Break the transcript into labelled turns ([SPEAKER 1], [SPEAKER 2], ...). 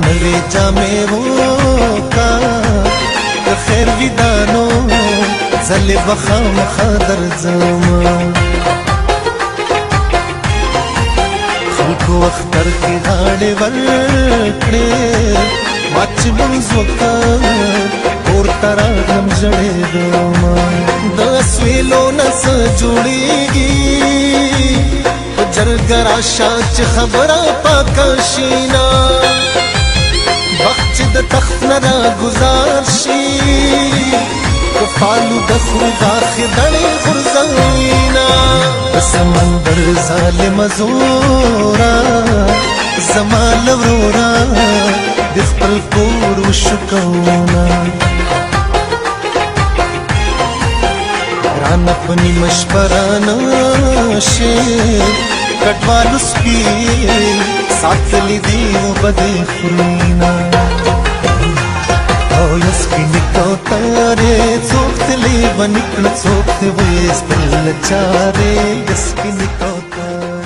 [SPEAKER 1] نوې جامې وکا د خیر ودانو زلې بخامخا درځما خلکو اختر کې غاړې ورکړې ما چې لمونځ وکړ کور ته راغلم ژړېدما د سویلو نه څه جوړېږي په جرګه راشه چې خبره پاکه شینا وخت چې د تخت نه راګزار شي په فالو د خرو غاښې دړې غورځوینا د سمندر ظالمه زوره زما له وروره د خپل کور وشکونه رانه په نیمه شپه رانشي کډوالو سپي ساتلی دي اوبه د خورينه او یا سپینې کوترې څوک تلې به نکړه څوک دې ویستل چارې یا سپینې کوترې